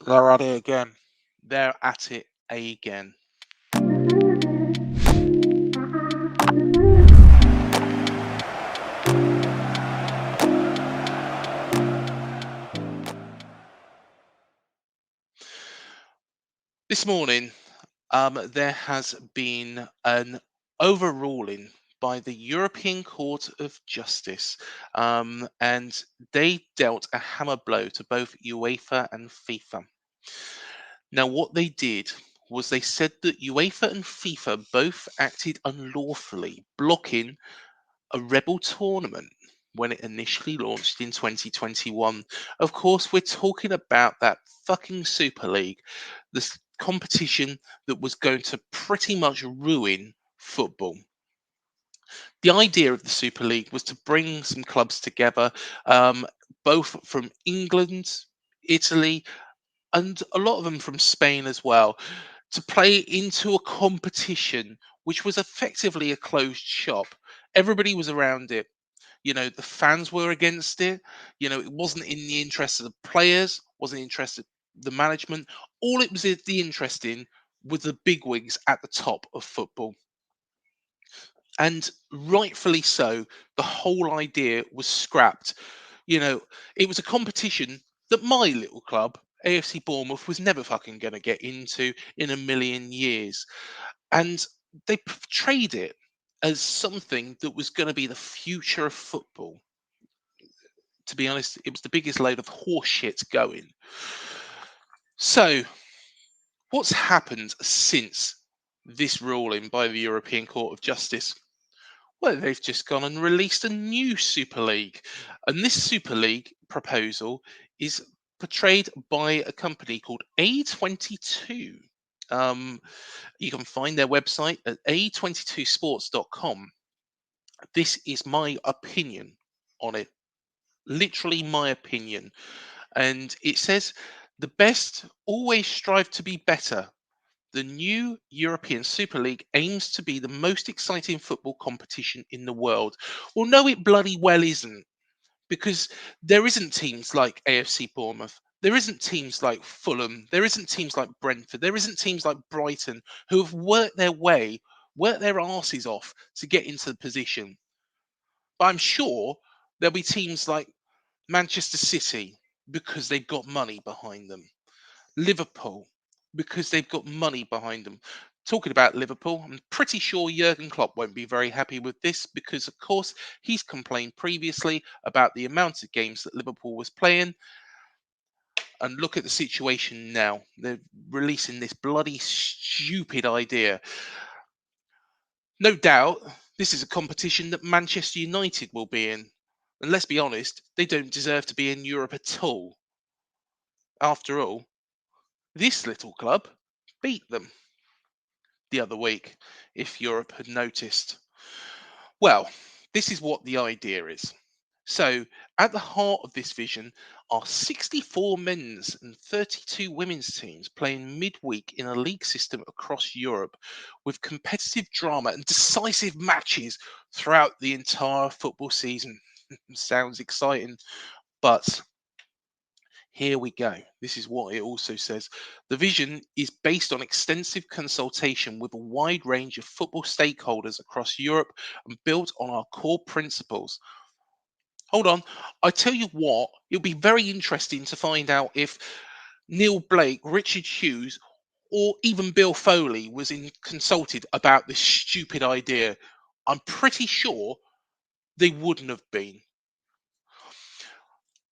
They're at it again. They're at it again. This morning, there has been an overruling by the European Court of Justice, and they dealt a hammer blow to both UEFA and FIFA. Now, what they did was they said that UEFA and FIFA both acted unlawfully, blocking a rebel tournament when it initially launched in 2021. Of course, we're talking about that fucking Super League, this competition that was going to pretty much ruin football. The idea of the Super League was to bring some clubs together, um, both from England, Italy, and a lot of them from Spain as well, to play into a competition which was effectively a closed shop. Everybody was around it. The fans were against it. It wasn't in the interest of the players, wasn't interested the management. All it was the interest in was the bigwigs at the top of football. And rightfully so, the whole idea was scrapped. You know, it was a competition that my little club, AFC Bournemouth, was never fucking going to get into in a million years. And they portrayed it as something that was going to be the future of football. To be honest, it was the biggest load of horseshit going. So, what's happened since this ruling by the European Court of Justice? Well, they've just gone and released a new Super League. And this Super League proposal is portrayed by a company called A22. Um, you can find their website at a22sports.com. This is my opinion on it. Literally my opinion. And it says the best always strive to be better. The new European Super League aims to be the most exciting football competition in the world. Well, no, it bloody well isn't, because there isn't teams like AFC Bournemouth. There isn't teams like Fulham. There isn't teams like Brentford. There isn't teams like Brighton who have worked their asses off to get into the position. But I'm sure there'll be teams like Manchester City because they've got money behind them. Liverpool because they've got money behind them. Talking about Liverpool, I'm pretty sure Jurgen Klopp won't be very happy with this because, of course, he's complained previously about the amount of games that Liverpool was playing. And look at the situation now. They're releasing this bloody stupid idea. No doubt, this is a competition that Manchester United will be in. And let's be honest, they don't deserve to be in Europe at all. After all, this little club beat them the other week, if Europe had noticed. Well, this is what the idea is. So, at the heart of this vision are 64 men's and 32 women's teams playing midweek in a league system across Europe with competitive drama and decisive matches throughout the entire football season. Sounds exciting, but here we go. This is what it also says. The vision is based on extensive consultation with a wide range of football stakeholders across Europe and built on our core principles. Hold on. I tell you what, it'll be very interesting to find out if Neil Blake, Richard Hughes, or even Bill Foley was consulted about this stupid idea. I'm pretty sure they wouldn't have been.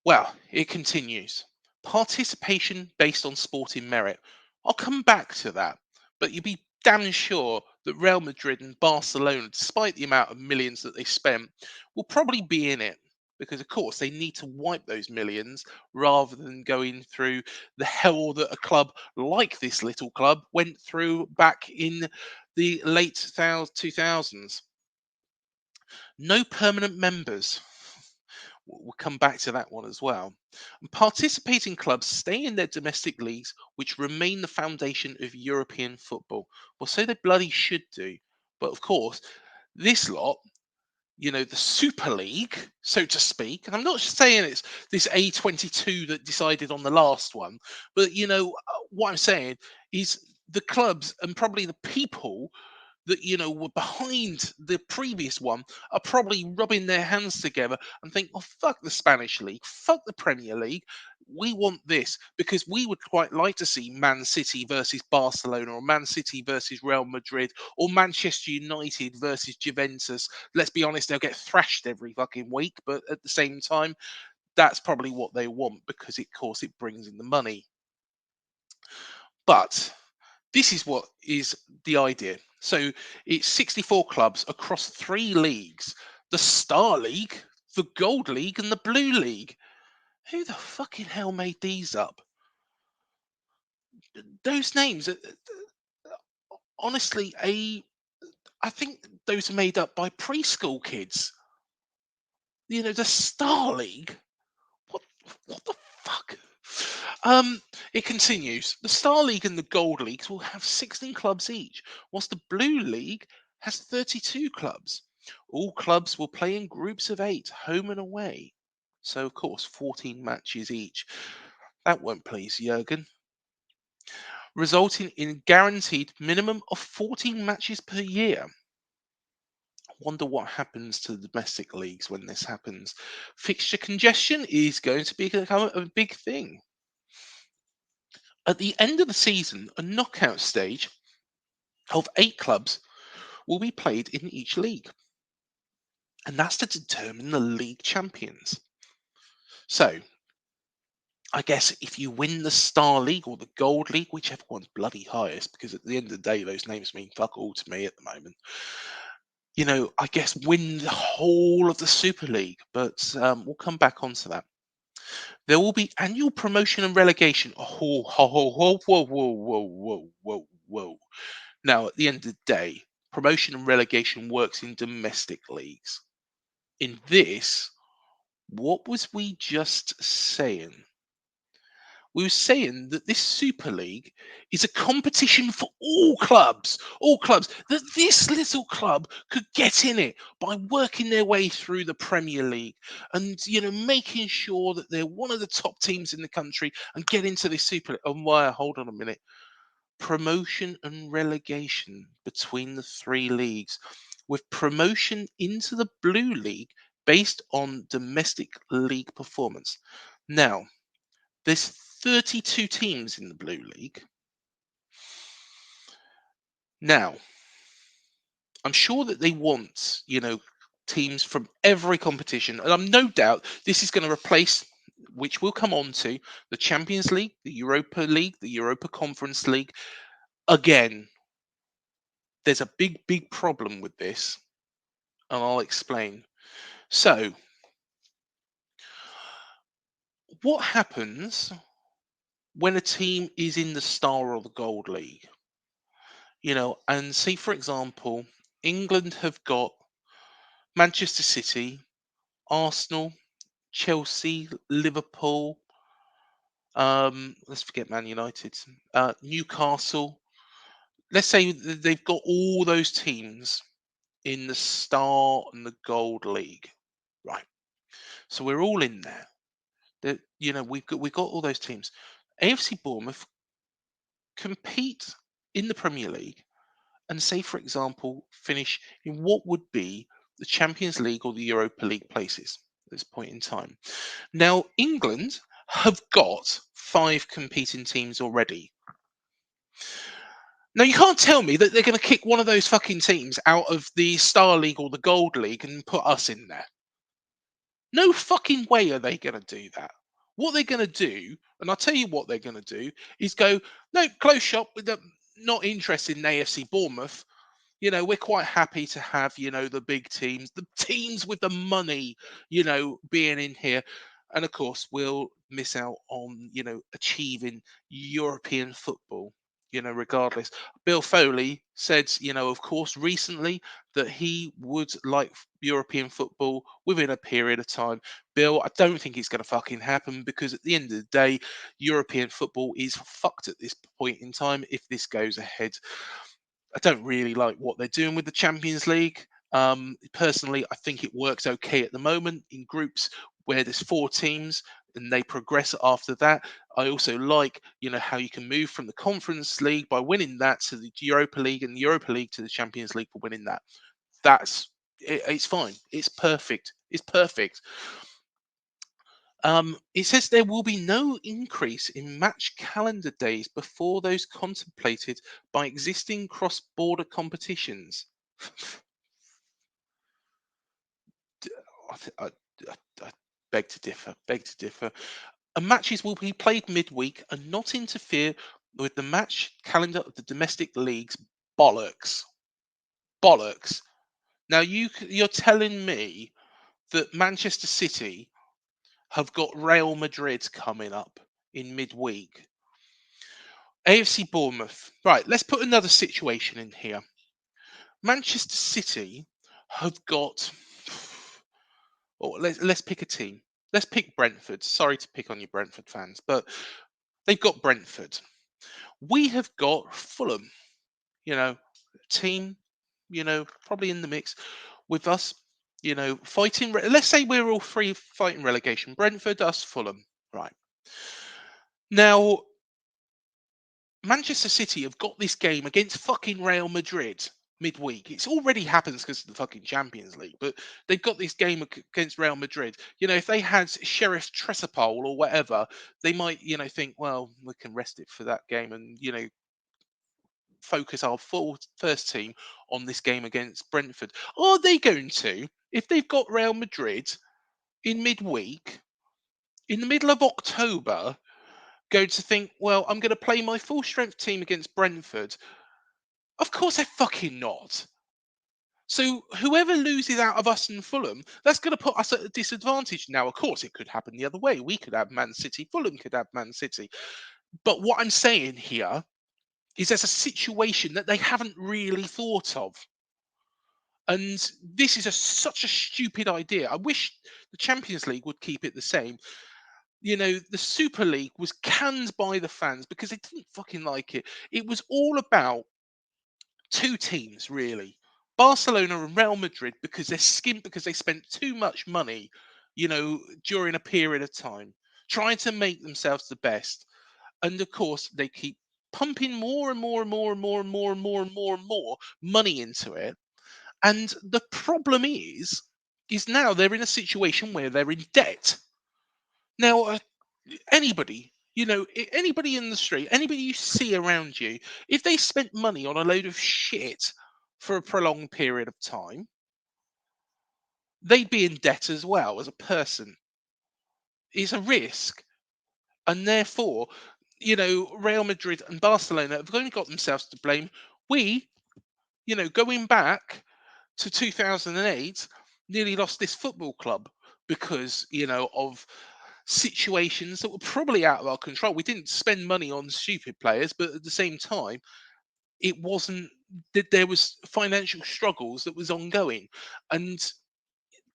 Well, it continues. Participation based on sporting merit. I'll come back to that, but you'd be damn sure that Real Madrid and Barcelona, despite the amount of millions that they spent, will probably be in it because, of course, they need to wipe those millions rather than going through the hell that a club like this little club went through back in the late 2000s. No permanent members. We'll come back to that one as well. And participating clubs stay in their domestic leagues, which remain the foundation of European football. Well, so they bloody should do. But of course, this lot, the Super League, so to speak. And I'm not saying it's this A22 that decided on the last one, but what I'm saying is the clubs and probably the people that were behind the previous one are probably rubbing their hands together and think, oh, fuck the Spanish league, fuck the Premier League, we want this because we would quite like to see Man City versus Barcelona, or Man City versus Real Madrid, or Manchester United versus Juventus. Let's be honest, they'll get thrashed every fucking week, but at the same time, that's probably what they want because, of course, it brings in the money. But this is what is the idea. So it's 64 clubs across 3 leagues: the Star League, the Gold League, and the Blue League. Who the fucking hell made these up? Those names, honestly, I think those are made up by preschool kids. The Star League. What? What the fuck? It continues. The Star League and the Gold Leagues will have 16 clubs each, whilst the Blue League has 32 clubs. All clubs will play in groups of 8, home and away. So, of course, 14 matches each. That won't please Jurgen. Resulting in guaranteed minimum of 14 matches per year. Wonder what happens to the domestic leagues when this happens. Fixture congestion is going to become a big thing. At the end of the season, a knockout stage of 8 clubs will be played in each league, and that's to determine the league champions. So, I guess if you win the Star League or the Gold League, whichever one's bloody highest, because at the end of the day, those names mean fuck all to me at the moment. I guess win the whole of the Super League, but we'll come back onto that. There will be annual promotion and relegation. Oh, ho, ho, ho, ho, whoa, whoa, whoa, whoa, whoa, whoa. Now, at the end of the day, promotion and relegation works in domestic leagues. In this, what was we just saying? We were saying that this Super League is a competition for all clubs, that this little club could get in it by working their way through the Premier League and, making sure that they're one of the top teams in the country and get into this Super League. Oh, my, hold on a minute. Promotion and relegation between the 3 leagues, with promotion into the Blue League based on domestic league performance. Now, there's 32 teams in the Blue League. Now, I'm sure that they want, teams from every competition. And I'm no doubt this is going to replace, which we'll come on to, the Champions League, the Europa League, the Europa Conference League. Again, there's a big, big problem with this, and I'll explain. So, what happens when a team is in the Star or the Gold League? And say, for example, England have got Manchester City, Arsenal, Chelsea, Liverpool, let's forget Man United, Newcastle. Let's say they've got all those teams in the Star and the Gold League. Right. So we're all in there. We've got all those teams. AFC Bournemouth compete in the Premier League and say, for example, finish in what would be the Champions League or the Europa League places at this point in time. Now, England have got 5 competing teams already. Now, you can't tell me that they're going to kick one of those fucking teams out of the Star League or the Gold League and put us in there. No fucking way are they going to do that. What they're going to do, and I'll tell you what they're going to do, is go, no, close shop with them. Not interested in AFC Bournemouth. We're quite happy to have, the big teams, the teams with the money, being in here. And of course, we'll miss out on, achieving European football, regardless. Bill Foley said, of course, recently that he would like European football within a period of time. Bill, I don't think it's going to fucking happen because at the end of the day, European football is fucked at this point in time if this goes ahead. I don't really like what they're doing with the Champions League. Personally, I think it works okay at the moment in groups where there's 4 teams and they progress after that. I also like, how you can move from the Conference League by winning that to the Europa League, and the Europa League to the Champions League for winning that. It's fine. It's perfect. It's perfect. It says there will be no increase in match calendar days before those contemplated by existing cross-border competitions. I, th- I beg to differ. Beg to differ. And matches will be played midweek and not interfere with the match calendar of the domestic leagues. Bollocks. Bollocks. Now you're telling me that Manchester City have got Real Madrid coming up in midweek. AFC Bournemouth. Right, let's put another situation in here. Manchester City have got. Well, let's pick a team. Let's pick Brentford. Sorry to pick on you, Brentford fans, but they've got Brentford. We have got Fulham. Team. Probably in the mix with us. Fighting. Let's say we're all three fighting relegation. Brentford, us, Fulham. Right now, Manchester City have got this game against fucking Real Madrid midweek. It's already happens because of the fucking Champions League, but they've got this game against Real Madrid. If they had Sheriff Tresapol or whatever, they might, think, well, we can rest it for that game and, focus our full first team on this game against Brentford. Are they going to, if they've got Real Madrid in midweek, in the middle of October, go to think, well, I'm going to play my full strength team against Brentford? Of course they're fucking not. So whoever loses out of us and Fulham, that's going to put us at a disadvantage. Now, of course, it could happen the other way. We could have Man City, Fulham could have Man City. But what I'm saying here is there's a situation that they haven't really thought of. And this is such a stupid idea. I wish the Champions League would keep it the same. The Super League was canned by the fans because they didn't fucking like it. It was all about 2 teams, really. Barcelona and Real Madrid, because they're skint, because they spent too much money, during a period of time, trying to make themselves the best. And of course, they keep pumping more and more and more and more and more and more and more and more money into it. And the problem is now they're in a situation where they're in debt. Now, anybody, anybody in the street, anybody you see around you, if they spent money on a load of shit for a prolonged period of time, they'd be in debt as well as a person. It's a risk. And therefore, Real Madrid and Barcelona have only got themselves to blame. We, going back to 2008, nearly lost this football club because, of situations that were probably out of our control. We didn't spend money on stupid players, but at the same time, it wasn't that there was financial struggles that was ongoing. And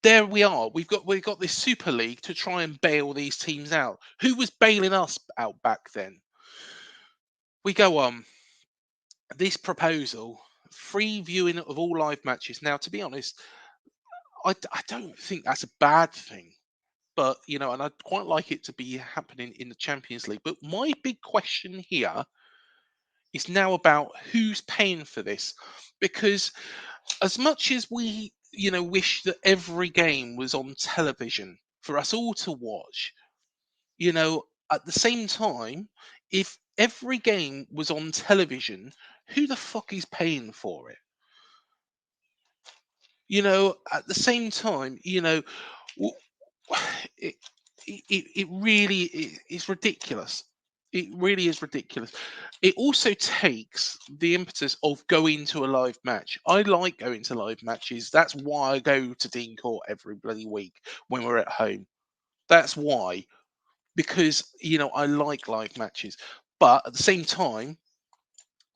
there we are. We've got this Super League to try and bail these teams out. Who was bailing us out back then? We go on this proposal, free viewing of all live matches. Now, to be honest, I don't think that's a bad thing. But and I'd quite like it to be happening in the Champions League. But my big question here is now about who's paying for this, because as much as we wish that every game was on television for us all to watch, at the same time, if every game was on television, who the fuck is paying for it? At the same time, w- it it really is ridiculous. It really is ridiculous. It also takes the impetus of going to a live match. I like going to live matches. That's why I go to Dean Court every bloody week when we're at home. That's why, because I like live matches. But at the same time,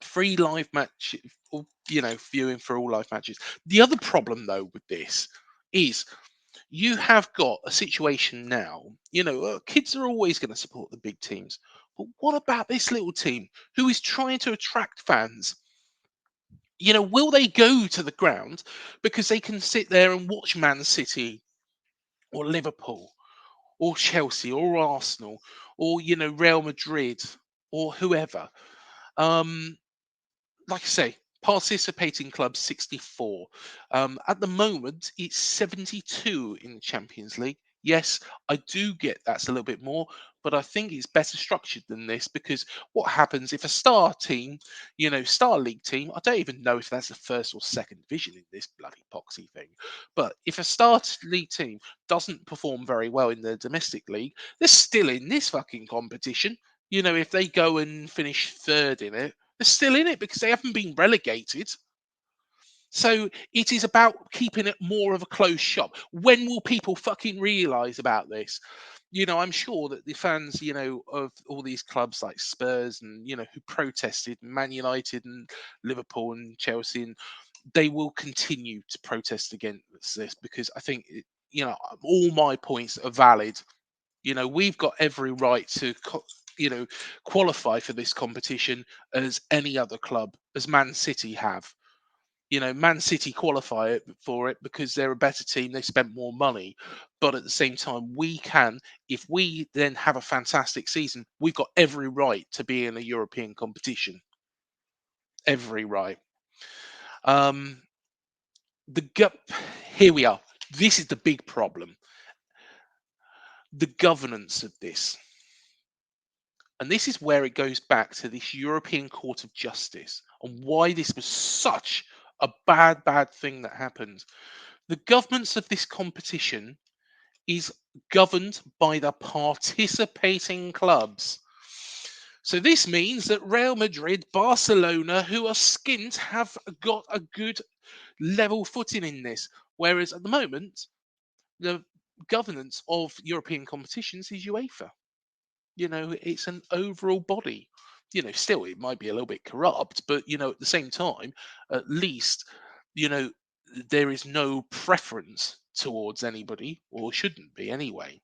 free live match, or, viewing for all live matches. The other problem though with this is you have got a situation now, kids are always going to support the big teams. But what about this little team who is trying to attract fans? Will they go to the ground because they can sit there and watch Man City or Liverpool or Chelsea or Arsenal or Real Madrid or whoever? Um, like I say, participating clubs 64. At the moment, it's 72 in the Champions League. Yes, I do get that's a little bit more, but I think it's better structured than this because what happens if a star team, star league team, I don't even know if that's the first or second division in this bloody poxy thing, but if a league team doesn't perform very well in the domestic league, they're still in this fucking competition. If they go and finish third in it, they're still in it because they haven't been relegated. So it is about keeping it more of a closed shop. When will people fucking realise about this? I'm sure that the fans, of all these clubs like Spurs and, who protested, Man United and Liverpool and Chelsea, and they will continue to protest against this because I think, all my points are valid. We've got every right to, qualify for this competition as any other club, as Man City have. Man City qualify for it because they're a better team. They spent more money, but at the same time, we can. If we then have a fantastic season, we've got every right to be in a European competition. Every right. Um, the Here we are. This is the big problem. The governance of this. And this is where it goes back to this European Court of Justice and why this was such a bad, bad thing that happened. The governance of this competition is governed by the participating clubs. So this means that Real Madrid, Barcelona, who are skint, have got a good level footing in this. Whereas at the moment, the governance of European competitions is UEFA. It's an overall body. Still it might be a little bit corrupt, but at the same time, at least, you know, there is no preference towards anybody, or shouldn't be anyway.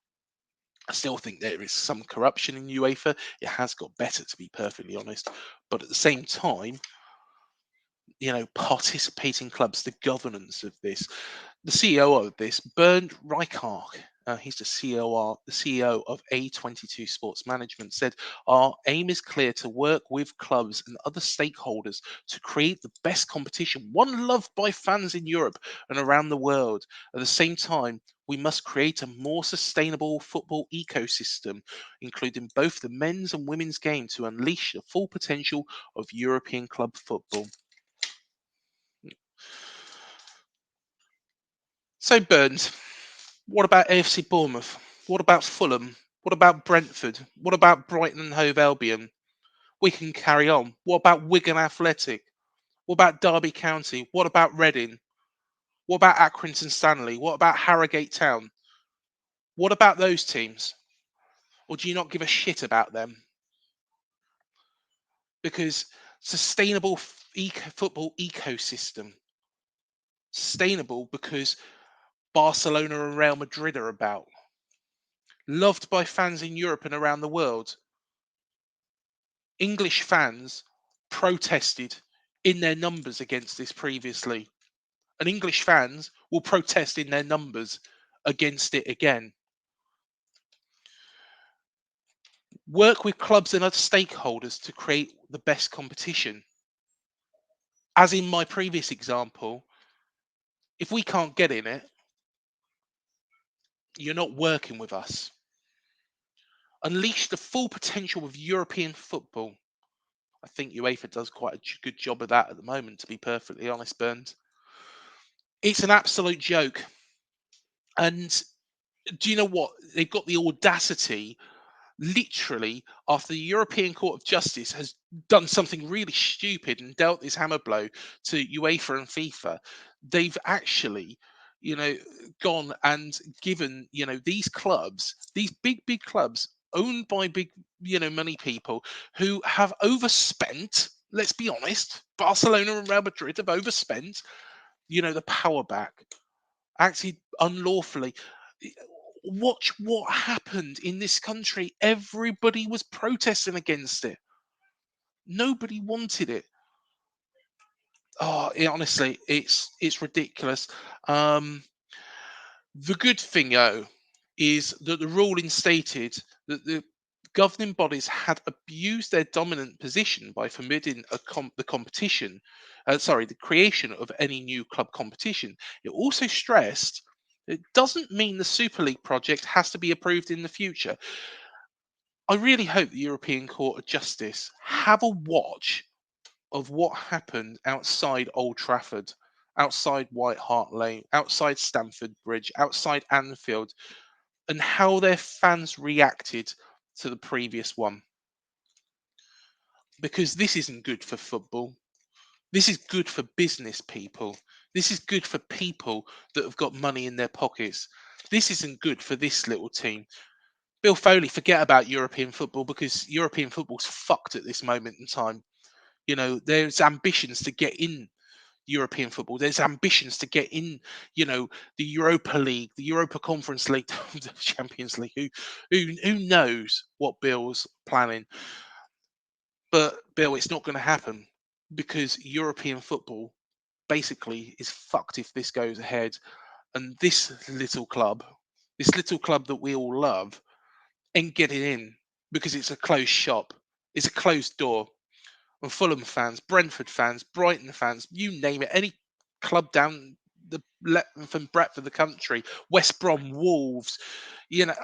I still think there is some corruption in UEFA. It has got better, to be perfectly honest. But at the same time, participating clubs, the governance of this, the CEO of this, Bernd Reichardt, he's the CEO of A22 Sports Management, said, "Our aim is clear to work with clubs and other stakeholders to create the best competition, one loved by fans in Europe and around the world. At the same time, we must create a more sustainable football ecosystem, including both the men's and women's game, to unleash the full potential of European club football." So, Burns, what about AFC Bournemouth? What about Fulham? What about Brentford? What about Brighton and Hove Albion? We can carry on. What about Wigan Athletic? What about Derby County? What about Reading? What about Accrington Stanley? What about Harrogate Town? What about those teams? Or do you not give a shit about them? Because sustainable football ecosystem, sustainable because Barcelona and Real Madrid are about, loved by fans in Europe and around the world. English fans protested in their numbers against this previously, and English fans will protest in their numbers against it again. Work with clubs and other stakeholders to create the best competition. As in my previous example, if we can't get in it, you're not working with us. Unleash the full potential of European football. I think UEFA does quite a good job of that at the moment, to be perfectly honest, Burns. It's an absolute joke. And do you know what? They've got the audacity, literally, after the European Court of Justice has done something really stupid and dealt this hammer blow to UEFA and FIFA. They've actually, you know, gone and given, these clubs, these big clubs owned by big, money people who have overspent. Let's be honest, Barcelona and Real Madrid have overspent, the power back, acted unlawfully. Watch what happened in this country. Everybody was protesting against it. Nobody wanted it. Honestly, it's ridiculous. Um, the good thing, though, is that the ruling stated that the governing bodies had abused their dominant position by forbidding the competition, the creation of any new club competition. It also stressed it doesn't mean the Super League project has to be approved in the future. I really hope the European Court of Justice have a watch of what happened outside Old Trafford, outside White Hart Lane, outside Stamford Bridge, outside Anfield, and how their fans reacted to the previous one. Because this isn't good for football. This is good for business people. This is good for people that have got money in their pockets. This isn't good for this little team. Bill Foley, forget about European football because European football's fucked at this moment in time. You know, there's ambitions to get in European football. There's ambitions to get in, the Europa League, the Europa Conference League, the Champions League. Who knows what Bill's planning? But Bill, it's not going to happen because European football basically is fucked if this goes ahead. And this little club that we all love, ain't getting in because it's a closed shop. It's a closed door. And Fulham fans, Brentford fans, Brighton fans, you name it, any club down the length and breadth of the country, West Brom, Wolves, you know,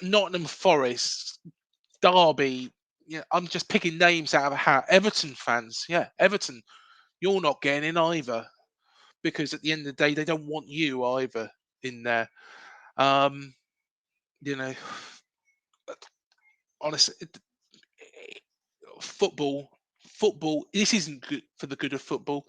Nottingham Forest, Derby. I'm just picking names out of a hat. Everton fans, yeah, Everton, you're not getting in either because at the end of the day, they don't want you either in there. Um, you know, honestly, football, football. This isn't good for the good of football.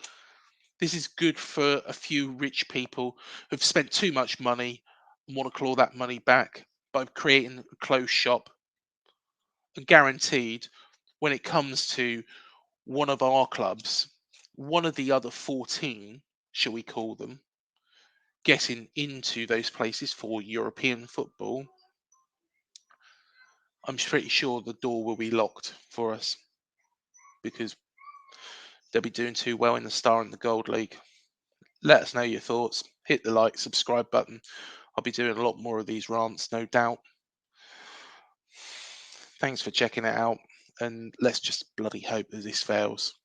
This is good for a few rich people who've spent too much money and want to claw that money back by creating a closed shop. And guaranteed, when it comes to one of our clubs, one of the other 14, shall we call them, getting into those places for European football, I'm pretty sure the door will be locked for us because they'll be doing too well in the Star and the Gold League. Let us know your thoughts. Hit the like, subscribe button. I'll be doing a lot more of these rants, no doubt. Thanks for checking it out, and let's just bloody hope that this fails.